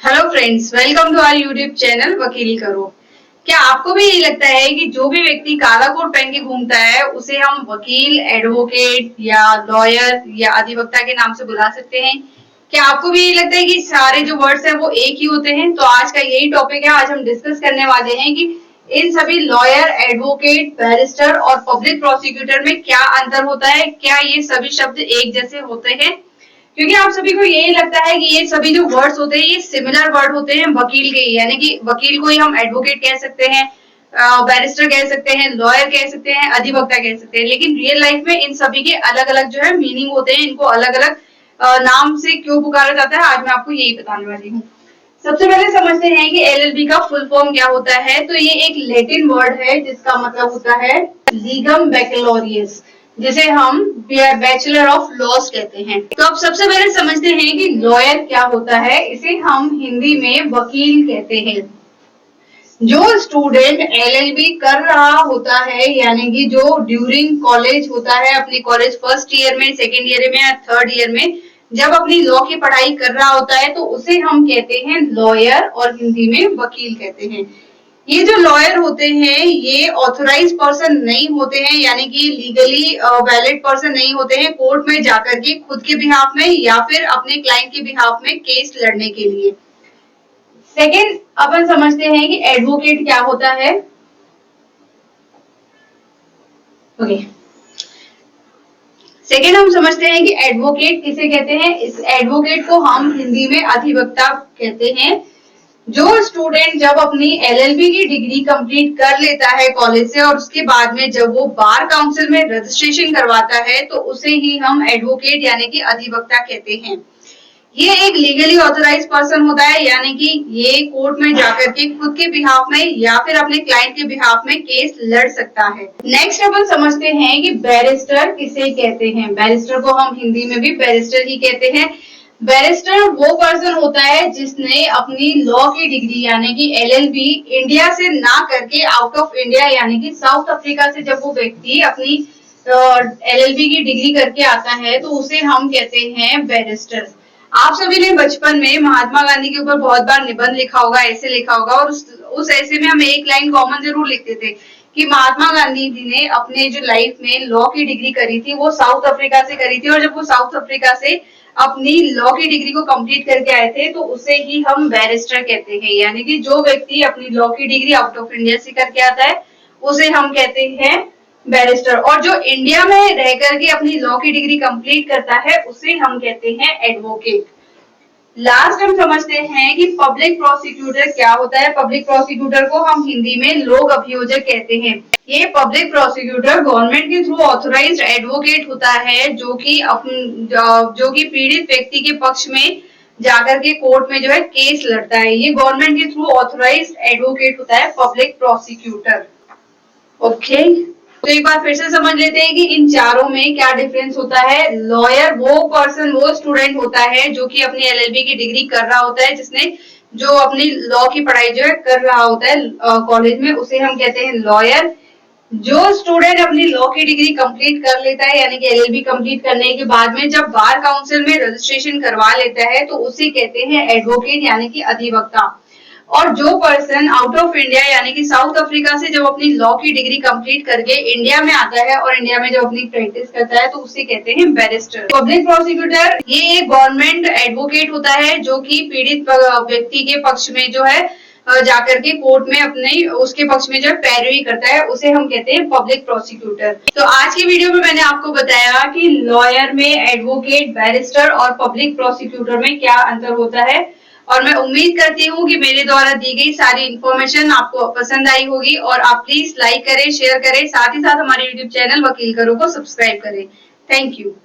Hello friends, welcome to our YouTube channel वकील करो। क्या आपको भी यही लगता है कि जो भी व्यक्ति काला कोट पहन के घूमता है उसे हम वकील, एडवोकेट या लॉयर या अधिवक्ता के नाम से बुला सकते हैं? क्या आपको भी यही लगता है कि सारे जो वर्ड्स हैं वो एक ही होते हैं? तो आज का यही टॉपिक है। आज हम डिस्कस करने वाले हैं कि इन सभी लॉयर, एडवोकेट, बैरिस्टर और पब्लिक प्रोसिक्यूटर में क्या अंतर होता है। क्या ये सभी शब्द एक जैसे होते हैं? क्योंकि आप सभी को यही लगता है कि ये सभी जो वर्ड्स होते हैं ये सिमिलर वर्ड होते हैं वकील के, यानी कि वकील को ही हम एडवोकेट कह सकते हैं, बैरिस्टर कह सकते हैं, लॉयर कह सकते हैं, अधिवक्ता कह सकते हैं। लेकिन रियल लाइफ में इन सभी के अलग अलग जो है मीनिंग होते हैं। इनको अलग अलग नाम से क्यों पुकारा जाता है, आज मैं आपको यही बताने वाली हूँ। सबसे पहले समझते हैं कि एलएलबी का फुल फॉर्म क्या होता है। तो ये एक लैटिन वर्ड है जिसका मतलब होता है लीगम बैकलोरियस, जिसे हम बैचलर ऑफ लॉज कहते हैं। तो अब सबसे पहले समझते हैं कि लॉयर क्या होता है। इसे हम हिंदी में वकील कहते हैं। जो स्टूडेंट एलएलबी कर रहा होता है, यानी कि जो ड्यूरिंग कॉलेज होता है, अपने कॉलेज फर्स्ट ईयर में, सेकेंड ईयर में या थर्ड ईयर में जब अपनी लॉ की पढ़ाई कर रहा होता है तो उसे हम कहते हैं लॉयर और हिंदी में वकील कहते हैं। ये जो लॉयर होते हैं ये ऑथोराइज पर्सन नहीं होते हैं, यानी कि लीगली वैलिड पर्सन नहीं होते हैं कोर्ट में जाकर के खुद के बिहाफ में या फिर अपने क्लाइंट के बिहाफ में केस लड़ने के लिए। सेकेंड, अपन समझते हैं कि एडवोकेट क्या होता है। ओके, सेकेंड हम समझते हैं कि एडवोकेट किसे कहते हैं। इस एडवोकेट को हम हिंदी में अधिवक्ता कहते हैं। जो स्टूडेंट जब अपनी एलएलबी की डिग्री कंप्लीट कर लेता है कॉलेज से और उसके बाद में जब वो बार काउंसिल में रजिस्ट्रेशन करवाता है तो उसे ही हम एडवोकेट यानी कि अधिवक्ता कहते हैं। ये एक लीगली ऑथराइज पर्सन होता है, यानी कि ये कोर्ट में जाकर के खुद के बिहाफ में या फिर अपने क्लाइंट के बिहाफ में केस लड़ सकता है। नेक्स्ट अपन समझते हैं कि बैरिस्टर किसे कहते हैं। बैरिस्टर को हम हिंदी में भी बैरिस्टर ही कहते हैं। बैरिस्टर वो पर्सन होता है जिसने अपनी लॉ की डिग्री यानी कि एलएलबी इंडिया से ना करके आउट ऑफ इंडिया यानी कि साउथ अफ्रीका से जब वो व्यक्ति अपनी एलएलबी की डिग्री करके आता है तो उसे हम कहते हैं बैरिस्टर। आप सभी ने बचपन में महात्मा गांधी के ऊपर बहुत बार निबंध लिखा होगा, ऐसे लिखा होगा, और उस ऐसे में हम एक लाइन कॉमन जरूर लिखते थे कि महात्मा गांधी जी ने अपने जो लाइफ में लॉ की डिग्री करी थी वो साउथ अफ्रीका से करी थी, और जब वो साउथ अफ्रीका से अपनी लॉ की डिग्री को कंप्लीट करके आए थे तो उसे ही हम बैरिस्टर कहते हैं। यानी कि जो व्यक्ति अपनी लॉ की डिग्री आउट ऑफ इंडिया से करके आता है उसे हम कहते हैं बैरिस्टर, और जो इंडिया में रह करके अपनी लॉ की डिग्री कंप्लीट करता है उसे हम कहते हैं एडवोकेट। लास्ट हम समझते हैं कि पब्लिक प्रोसिक्यूटर क्या होता है। पब्लिक प्रोसिक्यूटर को हम हिंदी में लोक अभियोजक कहते हैं। ये पब्लिक प्रोसिक्यूटर गवर्नमेंट के थ्रू ऑथोराइज्ड एडवोकेट होता है जो कि पीड़ित व्यक्ति के पक्ष में जाकर के कोर्ट में जो है केस लड़ता है। ये गवर्नमेंट के थ्रू ऑथोराइज्ड एडवोकेट होता है पब्लिक प्रोसिक्यूटर। ओके, तो एक बार फिर से समझ लेते हैं कि इन चारों में क्या डिफरेंस होता है। लॉयर वो पर्सन, वो स्टूडेंट होता है जो कि अपनी एलएलबी की डिग्री कर रहा होता है, जिसने जो अपनी लॉ की पढ़ाई जो है कर रहा होता है कॉलेज में, उसे हम कहते हैं लॉयर। जो स्टूडेंट अपनी लॉ की डिग्री कंप्लीट कर लेता है यानी कि एलएलबी कंप्लीट करने के बाद में जब बार काउंसिल में रजिस्ट्रेशन करवा लेता है तो उसे कहते हैं एडवोकेट यानी कि अधिवक्ता। और जो पर्सन आउट ऑफ इंडिया यानी कि साउथ अफ्रीका से जब अपनी लॉ की डिग्री कंप्लीट करके इंडिया में आता है और इंडिया में जब अपनी प्रैक्टिस करता है तो उसे कहते हैं बैरिस्टर। पब्लिक प्रोसिक्यूटर ये एक गवर्नमेंट एडवोकेट होता है जो कि पीड़ित व्यक्ति के पक्ष में जो है जाकर के कोर्ट में अपने उसके पक्ष में जो पैरवी करता है, उसे हम कहते हैं पब्लिक प्रोसिक्यूटर। तो आज की वीडियो में मैंने आपको बताया कि लॉयर में, एडवोकेट, बैरिस्टर और पब्लिक प्रोसिक्यूटर में क्या अंतर होता है, और मैं उम्मीद करती हूँ कि मेरे द्वारा दी गई सारी इन्फॉर्मेशन आपको पसंद आई होगी। और आप प्लीज लाइक करें, शेयर करें, साथ ही साथ हमारे यूट्यूब चैनल वकील करो को सब्सक्राइब करें। Thank you.